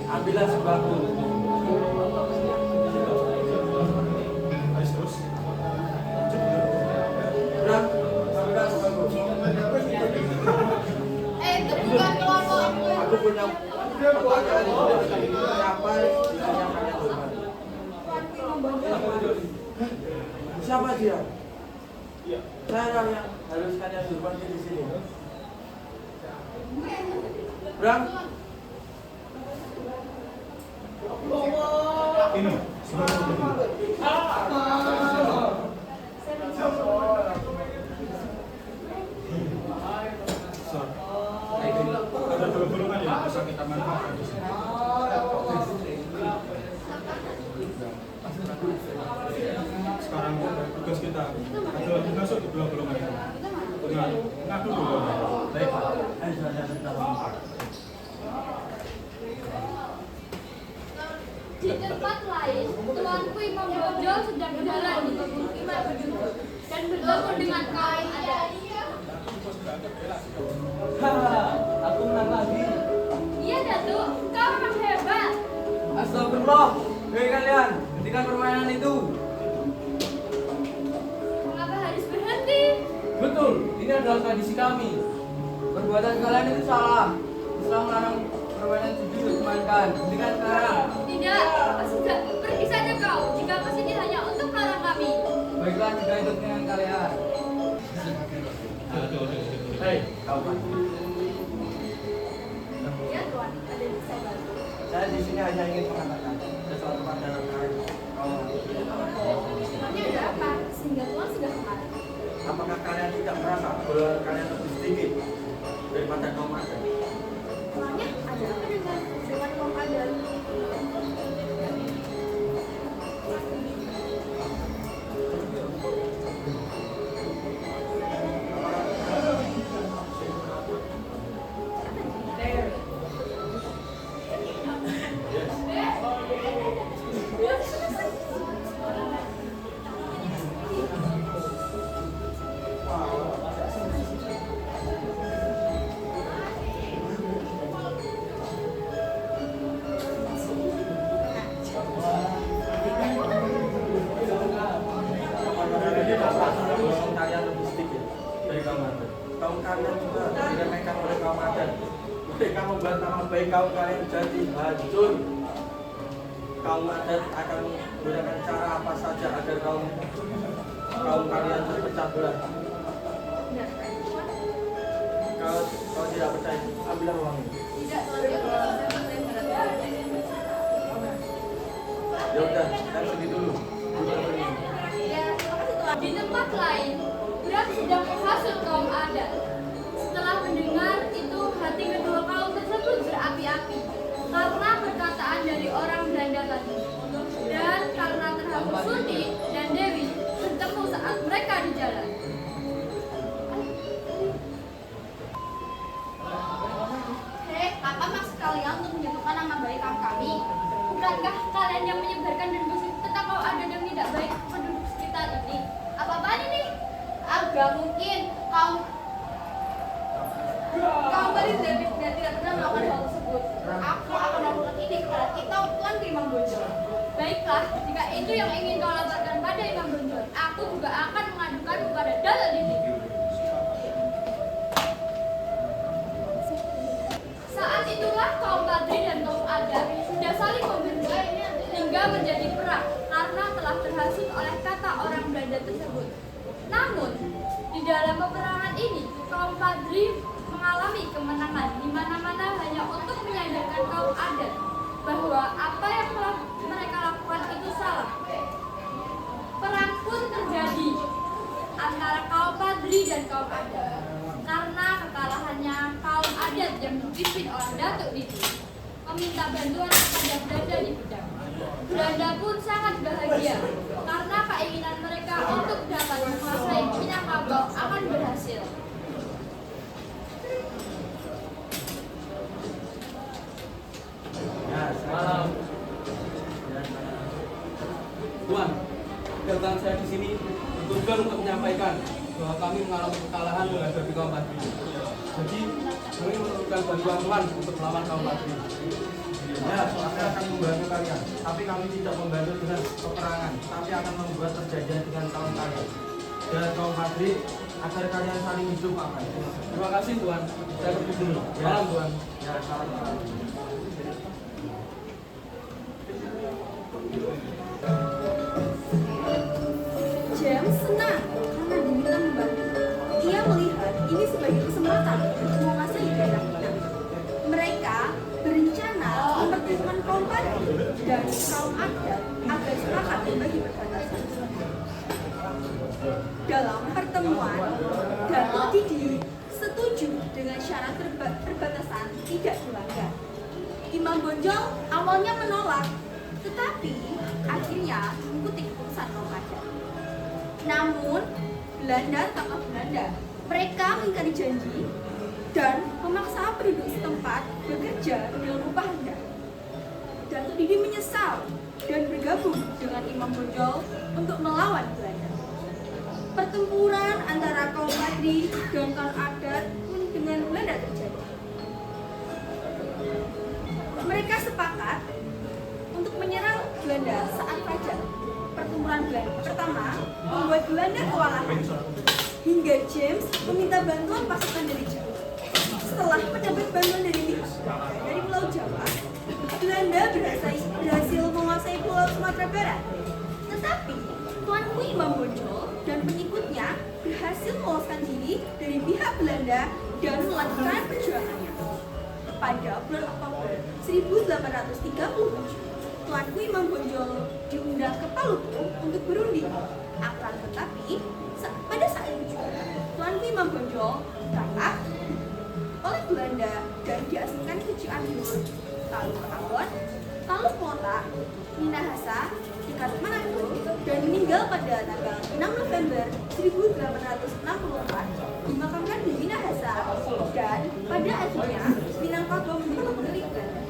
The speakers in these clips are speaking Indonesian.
Ambillah sembako. Itu bukan kelompok aku. Aku punya pertanyaan. Siapa siapa dia? Saya yang harus kalian hormati di sini. Bram, ini ada dua golongan yang bisa kita manfaatkan di sini. Sekarang tugas kita adalah masuk ke dua golongan itu dengan ngadu dulu. Baik, Di tempat lain, tuanku Imam Bonjol sedang berjalan di pemukiman penduduk dan bertemu dengan kaum adat. aku menang lagi. Iya Datuk, kau memang hebat. Astagfirullah, hei kalian, hentikan permainan itu. Mengapa harus berhenti? Betul, ini adalah tradisi kami. Perbuatan kalian itu salah. Islam melarang permainan judi dimainkan. Hentikan sekarang. Tidak, sudah pergi saja kau. Jika kesini hanya untuk melarang kami. Baiklah, jika itu dengan kalian. Hei, kau Pak. Ya tuan, ada yang bisa bantu. Saya di sini hanya ingin mengatakan sesuatu pada kalian. Memangnya ada apa? Sehingga tuan sudah kemari. Apakah kalian tidak merasa bahwa kalian lebih sedikit daripada kaum adat? Memangnya ada apa dengan kaum adat? Kalian lebih sedikit dari kaum adat. Kaum kalian juga diremehkan oleh kaum adat. Mereka membuat nama baik kaum kalian jadi hancur. Kaum adat akan menggunakan cara apa saja agar kaum kalian terpecah belah. Kalau tidak percaya, ambillah uang ini. Tidak, tuan, dia tidak Ya udah, kita pergi dulu. Di tempat lain, Bram sedang menghasut kaum adat. Setelah mendengar itu, hati kedua kaum tersebut berapi-api karena perkataan dari orang Belanda tadi. Dan karena terharu Surti dan Dewi bertemu saat mereka di jalan. Hei, apa maksud kalian untuk menyebutkan nama baik kami? Bukankah kalian yang menyebarkan dan gosip tentang kaum adat yang tidak baik penduduk sekitar ini? Apa-apaan ini? Agak mungkin kaum tadi tidak pernah melakukan hal tersebut. Aku akan melakukan ini kepada kita Tuan Imam Bonjol. Baiklah, jika itu yang ingin kau laporkan pada Imam Bonjol, aku juga akan mengadukan kepada Datuk Didi. Saat itulah kaum Badri dan kaum adat sudah saling membenci hingga menjadi perang karena telah terhasut oleh kata orang Belanda tersebut. Namun, di dalam peperangan ini, kaum Badri mengalami kemenangan di mana-mana hanya untuk menyadarkan kaum adat bahwa apa yang telah mereka lakukan itu salah. Perang pun terjadi antara kaum Badri dan kaum adat. Karena kekalahannya kaum adat yang dipimpin oleh Datuk Didi meminta bantuan kepada Belanda di Bedang. Belanda pun sangat bahagia karena keinginan mereka untuk dapat menguasai Minangkabau akan berhasil. Malam. Tuan, kedatangan saya di sini bertujuan untuk menyampaikan bahwa kami mengalami kekalahan menghadapi kaum Badri. Jadi kami membutuhkan bantuan Tuhan untuk melawan kaum Badri. Ya, kami akan membantu kalian, tapi kami tidak membantu dengan peperangan, tapi akan membuat perjanjian dengan kaum kalian dan kaum Badri agar kalian saling hidup aman. Terima kasih Tuhan. Saya pergi dulu. Salam Tuhan. Ya, salam. James senang karena diminta membantu. Ia melihat ini sebagai kesempatan untuk menguasai daerah Minang. Mereka berencana mempertemukan kaum Badri dan kaum adat agar sepakat membagi perbatasan. Dalam pertemuan, Datuk Didi setuju dengan syarat perbatasan tidak dilanggar. Imam Bonjol awalnya menolak, tetapi akhirnya mengikuti keputusan kaum adat. Namun, Belanda tetaplah Belanda. Mereka mengingkari janji dan memaksa penduduk setempat bekerja dengan upah rendah. Datuk Didi menyesal dan bergabung dengan Imam Bonjol untuk melawan Belanda. Pertempuran antara kaum Badri dan kaum adat pun dengan Belanda terjadi. Mereka sepakat untuk menyerang Belanda saat fajar. Pertempuran Belanda pertama membuat Belanda kewalahan hingga James meminta bantuan pasukan dari Jawa. Setelah mendapat bantuan dari Pulau Jawa, Belanda berhasil menguasai Pulau Sumatera Barat. Tetapi Tuanku Imam Bonjol dan pengikutnya berhasil meloloskan diri dari pihak Belanda dan melanjutkan perjuangannya. Pada bulan Oktober 1837, Tuanku Imam Bonjol diundang ke Paluku untuk berunding. Akan tetapi, pada saat itu juga, Tuanku Imam Bonjol ditangkap oleh Belanda dan diasingkan ke Cianjur, lalu ke Ambon, lalu ke Kota, Minahasa, dekat Manado, dan meninggal pada tanggal 6 November 1864 dimakamkan di Minahasa, dan pada akhirnya Minangkabau menjadi milik Belanda.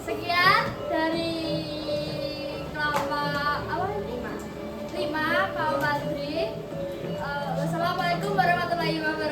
Sekian dari kelompok apa? 5 kaum Badri. Wassalamualaikum warahmatullahi wabarakatuh.